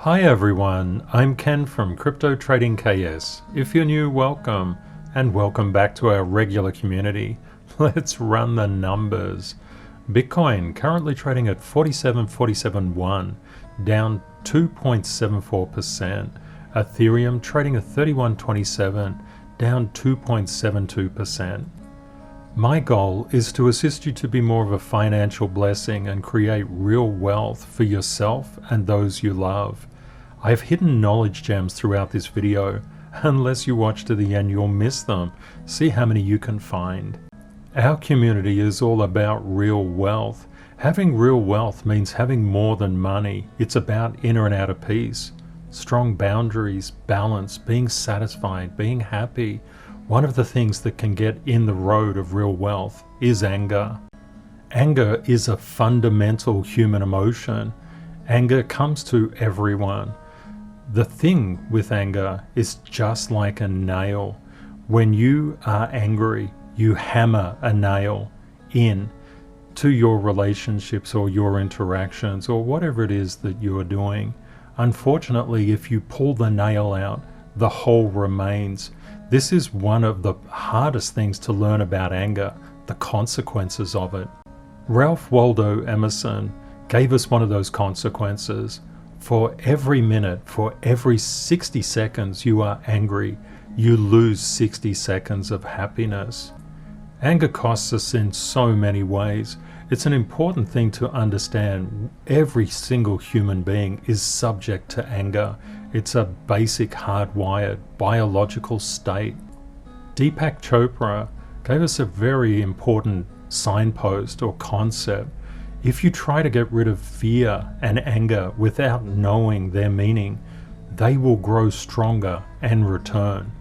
Hi everyone, I'm Ken from Crypto Trading KS. If you're new, welcome, and welcome back to our regular community. Let's run the numbers. Bitcoin currently trading at 47.47.1, down 2.74%. Ethereum trading at 31.27, down 2.72%. My goal is to assist you to be more of a financial blessing and create real wealth for yourself and those you love. I have hidden knowledge gems throughout this video. Unless you watch to the end, you'll miss them. See how many you can find. Our community is all about real wealth. Having real wealth means having more than money. It's about inner and outer peace, strong boundaries, balance, being satisfied, being happy. One of the things that can get in the road of real wealth is anger. Anger is a fundamental human emotion. Anger comes to everyone. The thing with anger is just like a nail. When you are angry, you hammer a nail in to your relationships or your interactions or whatever it is that you're doing. Unfortunately, if you pull the nail out, the hole remains. This is one of the hardest things to learn about anger, the consequences of it. Ralph Waldo Emerson gave us one of those consequences. For every minute, for every 60 seconds you are angry, you lose 60 seconds of happiness. Anger costs us in so many ways. It's an important thing to understand. Every single human being is subject to anger. It's a basic hardwired biological state. Deepak Chopra gave us a very important signpost or concept. If you try to get rid of fear and anger without knowing their meaning, they will grow stronger and return.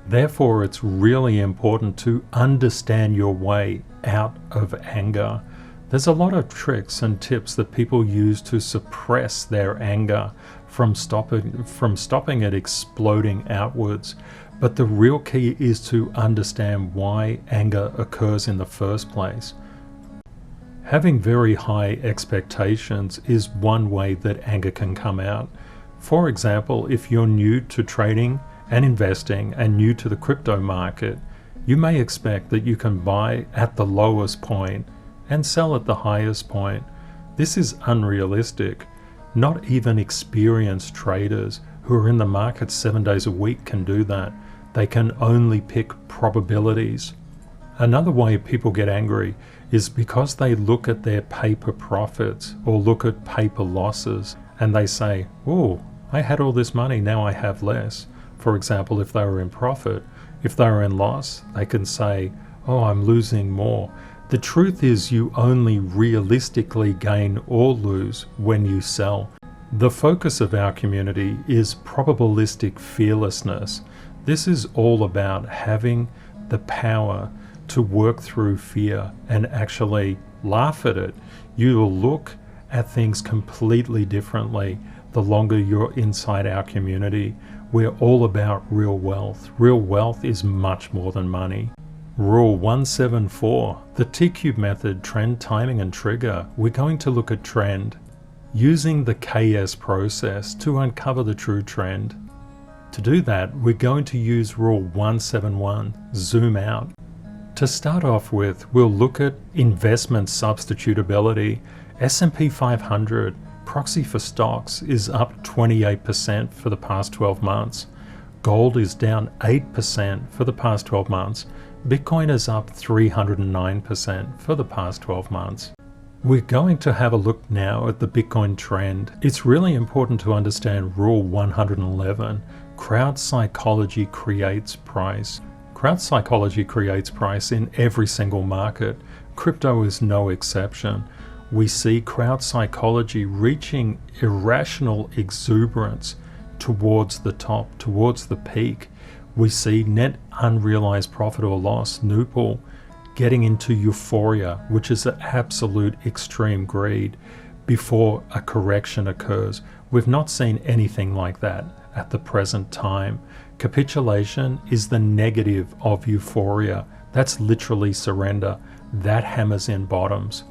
Therefore, it's really important to understand your way out of anger. There's a lot of tricks and tips that people use to suppress their anger from stopping it exploding outwards. But the real key is to understand why anger occurs in the first place. Having very high expectations is one way that anger can come out. For example, if you're new to trading and investing and new to the crypto market, you may expect that you can buy at the lowest point and sell at the highest point. This is unrealistic. Not even experienced traders who are in the market 7 days a week can do that. They can only pick probabilities. Another way people get angry is because they look at their paper profits or look at paper losses and they say, oh, I had all this money, now I have less. For example, if they were in profit. If they were in loss, they can say, oh, I'm losing more. The truth is you only realistically gain or lose when you sell. The focus of our community is probabilistic fearlessness. This is all about having the power to work through fear and actually laugh at it. You will look at things completely differently the longer you're inside our community. We're all about real wealth. Real wealth is much more than money. Rule 174, the T-cube method, trend, timing, and trigger. We're going to look at trend using the KS process to uncover the true trend. To do that, we're going to use rule 171, zoom out. To start off with, we'll look at investment substitutability. S&P 500, proxy for stocks, is up 28% for the past 12 months. Gold is down 8% for the past 12 months. Bitcoin is up 309% for the past 12 months. We're going to have a look now at the Bitcoin trend. It's really important to understand Rule 111. Crowd psychology creates price. Crowd psychology creates price in every single market. Crypto is no exception. We see crowd psychology reaching irrational exuberance towards the top, towards the peak. We see net unrealized profit or loss, NUPL, getting into euphoria, which is an absolute extreme greed, before a correction occurs. We've not seen anything like that at the present time. Capitulation is the negative of euphoria. That's literally surrender. That hammers in bottoms.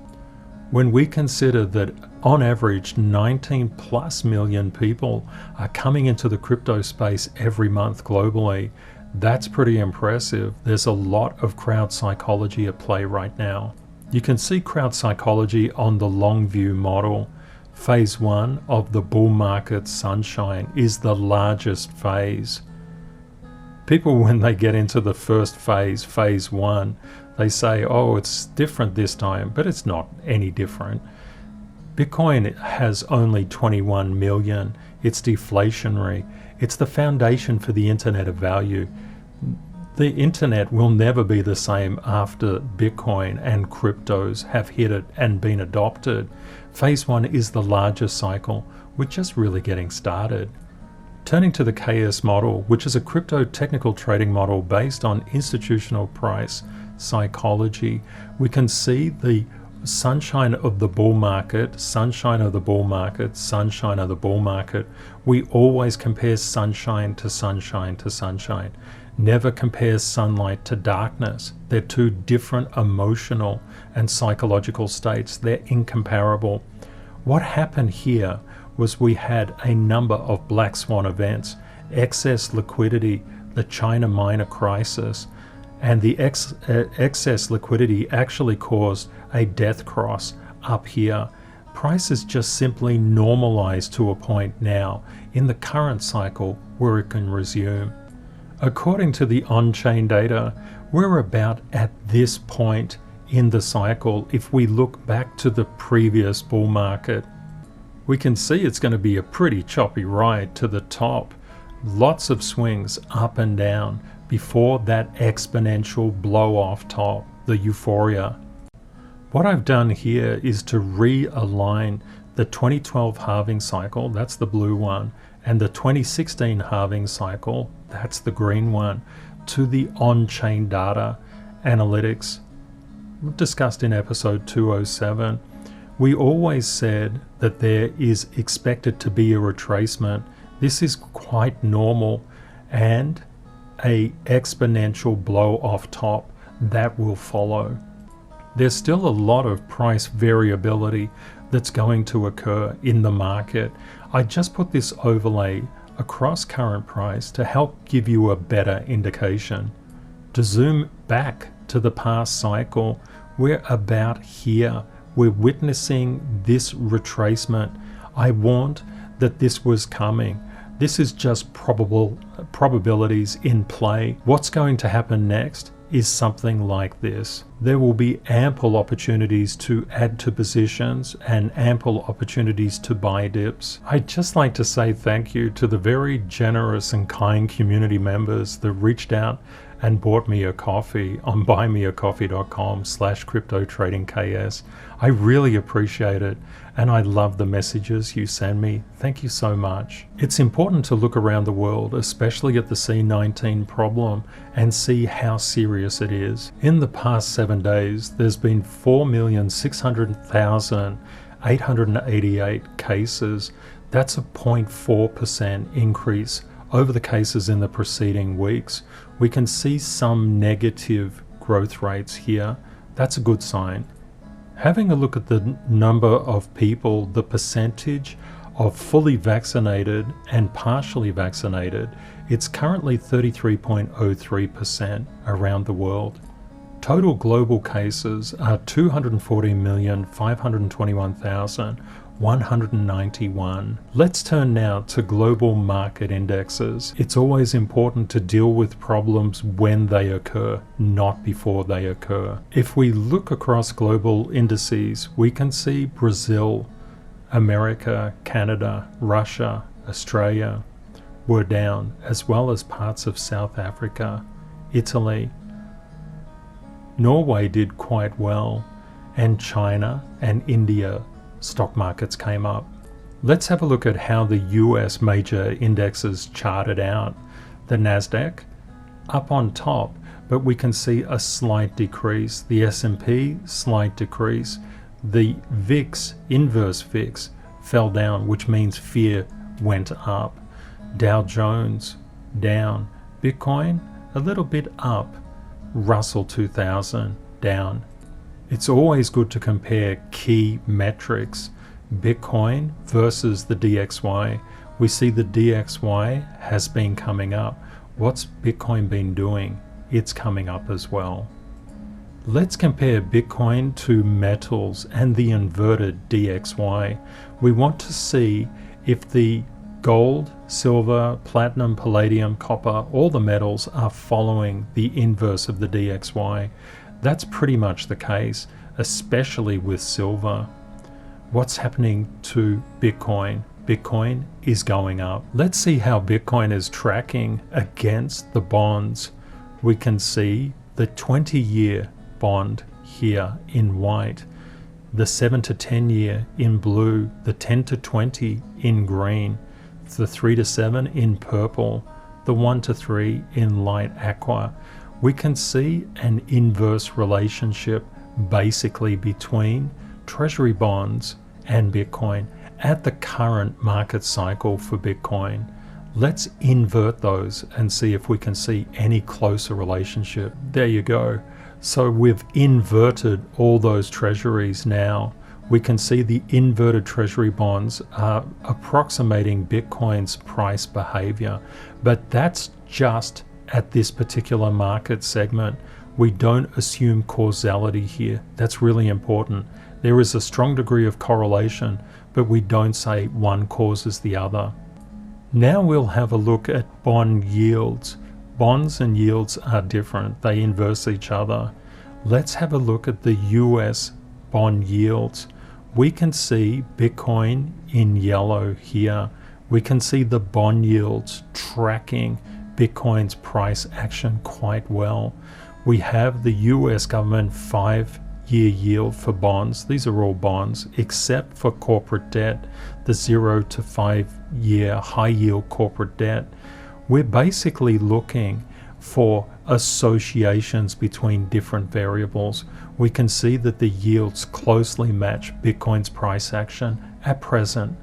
When we consider that on average 19 plus million people are coming into the crypto space every month globally, that's pretty impressive. There's a lot of crowd psychology at play right now. You can see crowd psychology on the long view model. Phase 1 of the bull market sunshine is the largest phase. People, when they get into the first phase, phase 1, they say, oh, it's different this time, but it's not any different. Bitcoin has only 21 million. It's deflationary. It's the foundation for the Internet of Value. The Internet will never be the same after Bitcoin and cryptos have hit it and been adopted. Phase 1 is the largest cycle. We're just really getting started. Turning to the KS model, which is a crypto technical trading model based on institutional price psychology, we can see the sunshine of the bull market, sunshine of the bull market, sunshine of the bull market. We always compare sunshine to sunshine to sunshine. Never compare sunlight to darkness. They're two different emotional and psychological states. They're incomparable. What happened here was we had a number of black swan events, excess liquidity, the China minor crisis, and the excess liquidity actually caused a death cross up here. Prices just simply normalized to a point now in the current cycle where it can resume. According to the on-chain data, we're about at this point in the cycle. If we look back to the previous bull market, we can see it's going to be a pretty choppy ride to the top. Lots of swings up and down before that exponential blow off top, the euphoria. What I've done here is to realign the 2012 halving cycle, that's the blue one, and the 2016 halving cycle, that's the green one, to the on-chain data analytics discussed in episode 207. We always said that there is expected to be a retracement. This is quite normal, and a exponential blow off top that will follow. There's still a lot of price variability that's going to occur in the market. I just put this overlay across current price to help give you a better indication. To zoom back to the past cycle, we're about here. We're witnessing this retracement. I warned that this was coming. This is just probabilities in play. What's going to happen next is something like this. There will be ample opportunities to add to positions and ample opportunities to buy dips. I'd just like to say thank you to the very generous and kind community members that reached out and bought me a coffee on buymeacoffee.com/cryptotradingks. I really appreciate it, and I love the messages you send me. Thank you so much. It's important to look around the world, especially at the C19 problem, and see how serious it is. In the past 7 days, there's been 4,600,888 cases. That's a 0.4% increase over the cases in the preceding weeks. We can see some negative growth rates here. That's a good sign. Having a look at the number of people, the percentage of fully vaccinated and partially vaccinated, it's currently 33.03% around the world. Total global cases are 240,521,191. Let's turn now to global market indexes. It's always important to deal with problems when they occur, not before they occur. If we look across global indices, we can see Brazil, America, Canada, Russia, Australia were down, as well as parts of South Africa, Italy. Norway did quite well, and China and India stock markets came up. Let's have a look at how the US major indexes charted out. The Nasdaq up on top, but we can see a slight decrease. The S&P, slight decrease. The VIX, inverse VIX, fell down, which means fear went up. Dow Jones down. Bitcoin a little bit up. Russell 2000 down. It's always good to compare key metrics. Bitcoin versus the DXY. We see the DXY has been coming up. What's Bitcoin been doing? It's coming up as well. Let's compare Bitcoin to metals and the inverted DXY. We want to see if the gold, silver, platinum, palladium, copper, all the metals are following the inverse of the DXY. That's pretty much the case, especially with silver. What's happening to Bitcoin? Bitcoin is going up. Let's see how Bitcoin is tracking against the bonds. We can see the 20-year bond here in white, the 7 to 10 year in blue, the 10 to 20 in green, the 3 to 7 in purple, the 1 to 3 in light aqua. We can see an inverse relationship basically between treasury bonds and Bitcoin at the current market cycle for Bitcoin. Let's invert those and see if we can see any closer relationship. There you go. So we've inverted all those treasuries now. We can see the inverted treasury bonds are approximating Bitcoin's price behavior, but that's just at this particular market segment. We don't assume causality here. That's really important. There is a strong degree of correlation, but we don't say one causes the other. Now we'll have a look at bond yields. Bonds and yields are different. They inverse each other. Let's have a look at the US bond yields. We can see Bitcoin in yellow here. We can see the bond yields tracking Bitcoin's price action quite well. We have the US government 5-year yield for bonds. These are all bonds except for corporate debt, the 0 to 5-year high yield corporate debt. We're basically looking for associations between different variables. We can see that the yields closely match Bitcoin's price action at present.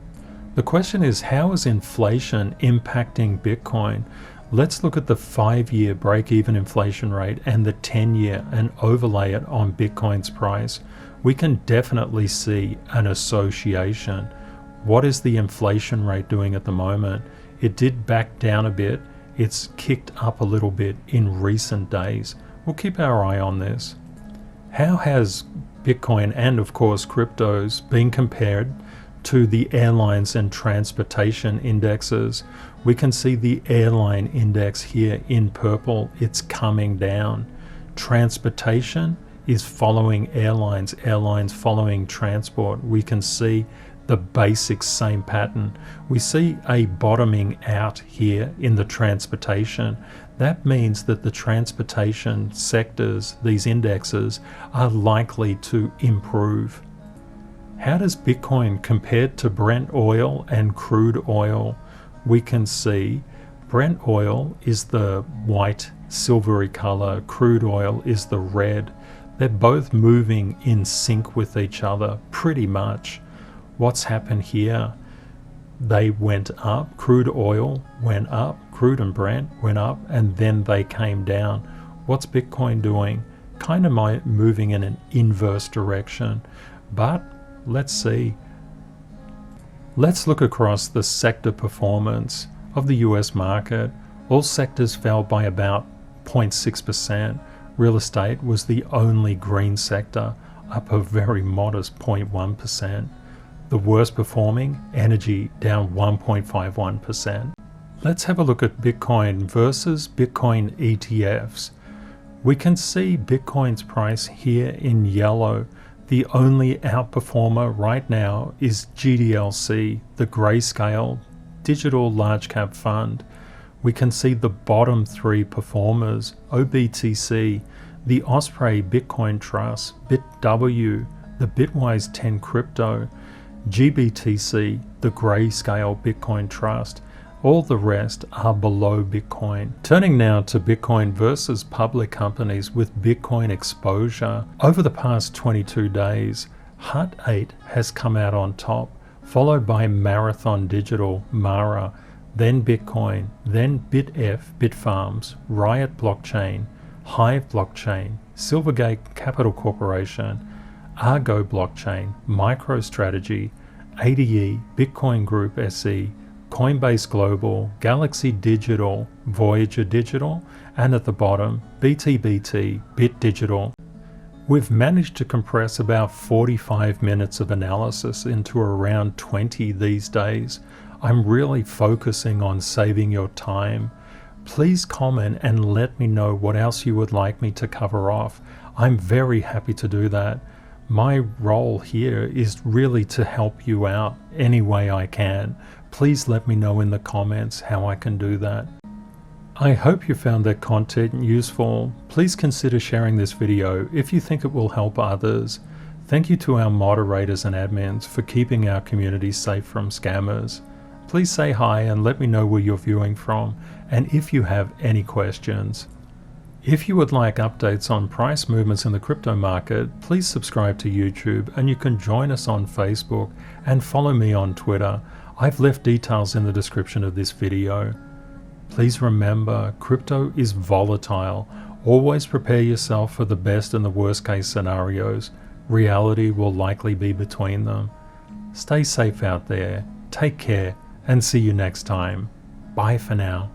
The question is, how is inflation impacting Bitcoin? Let's look at the 5-year break-even inflation rate and the 10-year and overlay it on Bitcoin's price. We can definitely see an association. What is the inflation rate doing at the moment? It did back down a bit. It's kicked up a little bit in recent days. We'll keep our eye on this. How has Bitcoin and of course cryptos been compared to the airlines and transportation indexes? We can see the airline index here in purple. It's coming down. Transportation is following airlines, airlines following transport. We can see the basic same pattern. We see a bottoming out here in the transportation. That means that the transportation sectors, these indexes, are likely to improve. How does Bitcoin compare to Brent oil and crude oil? We can see Brent oil is the white silvery color, crude oil is the red. They're both moving in sync with each other pretty much. What's happened here? They went up, crude oil went up, crude and Brent went up, and then they came down. What's Bitcoin doing? Kind of moving in an inverse direction. But let's see. Let's look across the sector performance of the US market. All sectors fell by about 0.6%. Real estate was the only green sector, up a very modest 0.1%. The worst performing, energy, down 1.51%. Let's have a look at Bitcoin versus Bitcoin ETFs. We can see Bitcoin's price here in yellow. The only outperformer right now is GDLC, the grayscale digital large cap fund. We can see the bottom 3 performers, OBTC, the Osprey Bitcoin Trust, BitW, the Bitwise 10 Crypto, GBTC, the Grayscale Bitcoin Trust. All the rest are below Bitcoin. Turning now to Bitcoin versus public companies with Bitcoin exposure. Over the past 22 days, Hut 8 has come out on top, followed by Marathon Digital, Mara, then Bitcoin, then BitF, Bitfarms, Riot Blockchain, Hive Blockchain, Silvergate Capital Corporation, Argo Blockchain, MicroStrategy, ADE, Bitcoin Group SE, Coinbase Global, Galaxy Digital, Voyager Digital, and at the bottom, BTBT, Bit Digital. We've managed to compress about 45 minutes of analysis into around 20 these days. I'm really focusing on saving your time. Please comment and let me know what else you would like me to cover off. I'm very happy to do that. My role here is really to help you out any way I can. Please let me know in the comments how I can do that. I hope you found that content useful. Please consider sharing this video if you think it will help others. Thank you to our moderators and admins for keeping our community safe from scammers. Please say hi and let me know where you're viewing from, and if you have any questions. If you would like updates on price movements in the crypto market, please subscribe to YouTube, and you can join us on Facebook and follow me on Twitter. I've left details in the description of this video. Please remember, crypto is volatile. Always prepare yourself for the best and the worst case scenarios. Reality will likely be between them. Stay safe out there, take care, and see you next time. Bye for now.